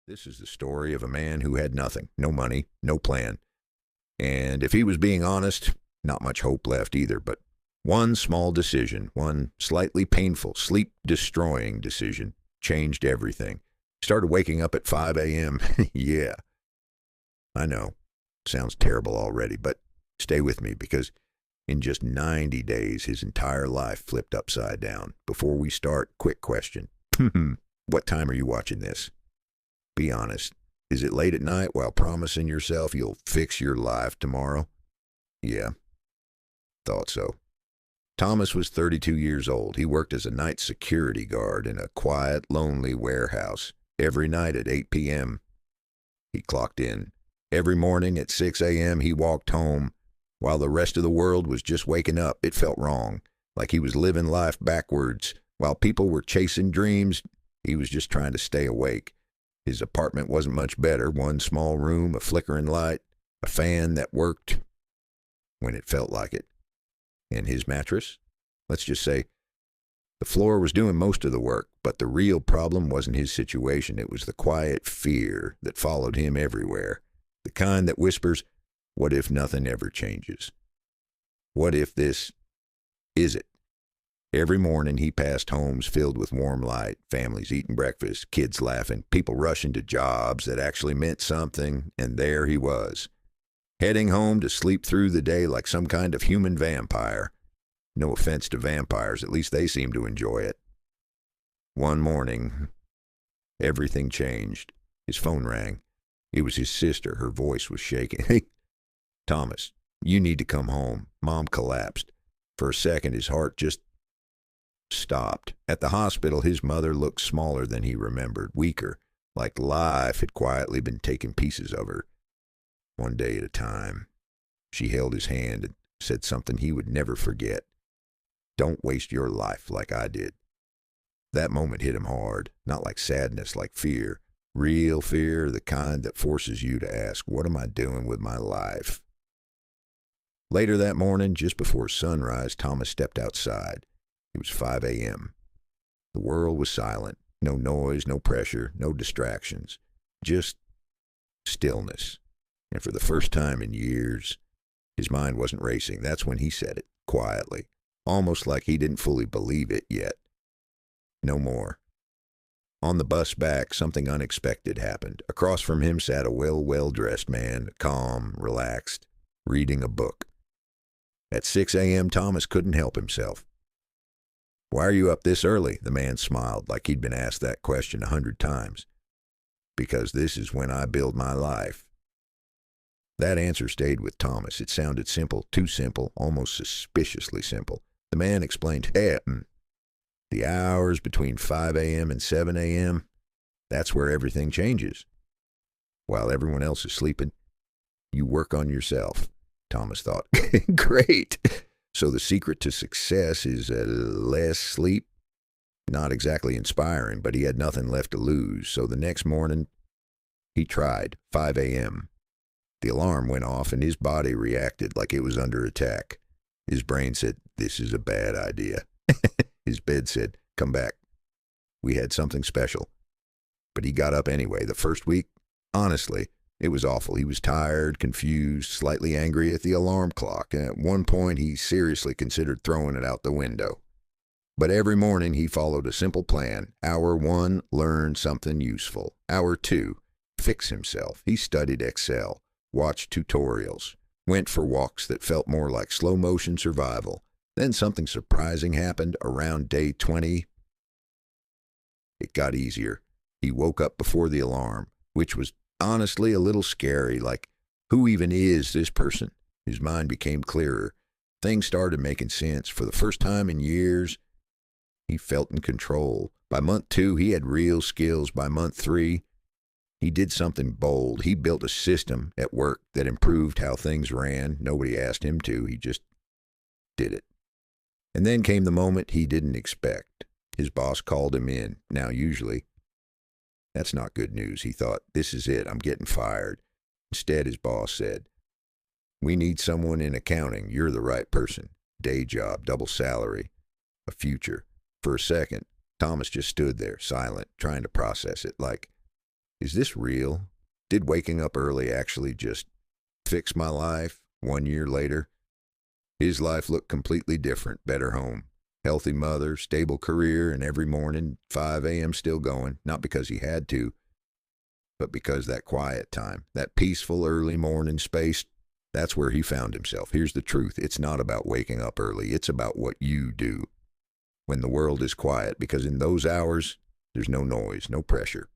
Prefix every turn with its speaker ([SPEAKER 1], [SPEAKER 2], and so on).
[SPEAKER 1] This is the story of a man who had nothing, no money, no plan. And if he was being honest, not much hope left either. But one small decision, one slightly painful, sleep-destroying decision, changed everything. Started waking up at 5 a.m. Yeah, I know. Sounds terrible already, but stay with me because in just 90 days, his entire life flipped upside down. Before we start, quick question. What time are you watching this? Be honest. Is it late at night while promising yourself you'll fix your life tomorrow? Yeah, thought so. Thomas was 32 years old. He worked as a night security guard in a quiet, lonely warehouse. Every night at 8 p.m., he clocked in. Every morning at 6 a.m., he walked home. While the rest of the world was just waking up, it felt wrong, like he was living life backwards. While people were chasing dreams, he was just trying to stay awake. His apartment wasn't much better. One small room, a flickering light, a fan that worked when it felt like it. And his mattress? Let's just say the floor was doing most of the work, but the real problem wasn't his situation. It was the quiet fear that followed him everywhere. The kind that whispers, what if nothing ever changes? What if this is it? Every morning he passed homes filled with warm light, families eating breakfast, kids laughing, people rushing to jobs that actually meant something, and there he was, heading home to sleep through the day like some kind of human vampire. No offense to vampires, at least they seem to enjoy it. One morning, everything changed. His phone rang. It was his sister. Her voice was shaking. Hey, Thomas, you need to come home. Mom collapsed. For a second, his heart just stopped. At the hospital, his mother looked smaller than he remembered, weaker, like life had quietly been taking pieces of her. One day at a time, she held his hand and said something he would never forget. Don't waste your life like I did. That moment hit him hard, not like sadness, like fear. Real fear, the kind that forces you to ask, what am I doing with my life? Later that morning, just before sunrise, Thomas stepped outside. It was 5 a.m. The world was silent. No noise, no pressure, no distractions. Just stillness. And for the first time in years, his mind wasn't racing. That's when he said it, quietly, almost like he didn't fully believe it yet. No more. On the bus back, something unexpected happened. Across from him sat a well-dressed man, calm, relaxed, reading a book. At 6 a.m., Thomas couldn't help himself. Why are you up this early? The man smiled, like he'd been asked that question 100 times. Because this is when I build my life. That answer stayed with Thomas. It sounded simple, too simple, almost suspiciously simple. The man explained, the hours between 5 a.m. and 7 a.m., that's where everything changes. While everyone else is sleeping, you work on yourself. Thomas thought, great. So the secret to success is less sleep? Not exactly inspiring, but he had nothing left to lose. So the next morning, he tried, 5 a.m. The alarm went off and his body reacted like it was under attack. His brain said, this is a bad idea. His bed said, come back. We had something special. But he got up anyway. The first week, honestly, it was awful. He was tired, confused, slightly angry at the alarm clock. And at one point, he seriously considered throwing it out the window. But every morning, he followed a simple plan. Hour 1, learn something useful. Hour 2, fix himself. He studied Excel, watched tutorials, went for walks that felt more like slow-motion survival. Then something surprising happened around day 20. It got easier. He woke up before the alarm, which was honestly a little scary, like, who even is this person? His mind became clearer. Things started making sense. For the first time in years, he felt in control. By month 2, he had real skills. By month 3, he did something bold. He built a system at work that improved how things ran. Nobody asked him to. He just did it. And then came the moment he didn't expect. His boss called him in. Now, usually, that's not good news. He thought, this is it. I'm getting fired. Instead, his boss said, we need someone in accounting. You're the right person. Day job, double salary, a future. For a second, Thomas just stood there, silent, trying to process it, like, Is this real? Did waking up early actually just fix my life? 1 year later, his life looked completely different. Better home, healthy mother, stable career, and every morning, 5 a.m. still going, not because he had to, but because that quiet time, that peaceful early morning space, that's where he found himself. Here's the truth. It's not about waking up early. It's about what you do when the world is quiet, because in those hours, there's no noise, no pressure.